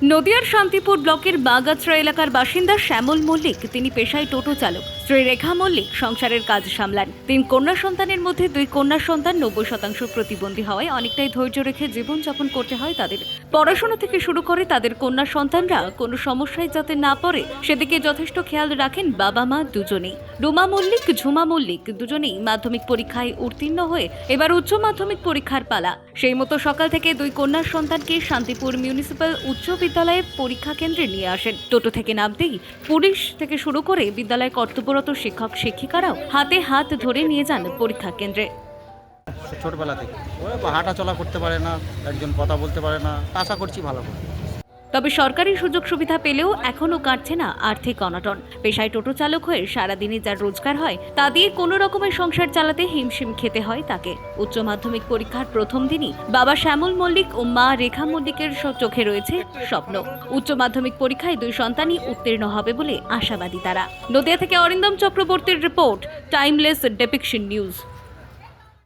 নদিয়ার শান্তিপুর ব্লকের বাগাছড়া এলাকার বাসিন্দা শ্যামল মল্লিক, তিনি পেশায় টোটো চালক। স্ত্রী রেখা মল্লিক সংসারের কাজ সামলান। 3 কন্যা সন্তানের মধ্যে 2 কন্যা সন্তান 90% প্রতিবন্ধী হওয়ায় অনেকটাই ধৈর্য রেখে জীবনযাপন করতে হয় তাদের। পড়াশোনা থেকে শুরু করে তাদের কন্যা সন্তানরা কোনো সমস্যায় যাতে না পড়ে সেদিকে যথেষ্ট খেয়াল রাখেন বাবা মা দুজনেই। রুমা মল্লিক, ঝুমা মল্লিক দুজনেই মাধ্যমিক পরীক্ষায় উত্তীর্ণ হয়ে এবার উচ্চ মাধ্যমিক পরীক্ষার পালা। সেই মতো সকাল থেকে 2 কন্যা সন্তানকে শান্তিপুর মিউনিসিপ্যাল উচ্চ বিদ্যালয়ে পরীক্ষা কেন্দ্রে নিয়ে আসেন। টোটো থেকে নামতেই পুলিশ থেকে শুরু করে বিদ্যালয়ে কর্তব্যরত শিক্ষক শিক্ষিকারাও হাতে হাত ধরে নিয়ে যান পরীক্ষা কেন্দ্রে। ছোটবেলা থেকে ওই হাঁটা চলা করতে পারে না, একজন কথা বলতে পারে না। আশা করছি ভালো করে। তবে সরকারি সুযোগ সুবিধা পেলেও এখনও কাটছে না আর্থিক অনটন। পেশায় টোটো চালক হয়ে সারাদিনে যার রোজগার হয় তা দিয়ে কোনো রকমের সংসার চালাতে হিমশিম খেতে হয় তাকে। উচ্চ মাধ্যমিক পরীক্ষার প্রথম দিনই বাবা শ্যামল মল্লিক ও মা রেখা মল্লিকের চোখে রয়েছে স্বপ্ন। উচ্চ মাধ্যমিক পরীক্ষায় 2 সন্তানই উত্তীর্ণ হবে বলে আশাবাদী তারা। নদিয়া থেকে অরিন্দম চক্রবর্তীর রিপোর্ট, টাইমলেস ডেপিকশন নিউজ।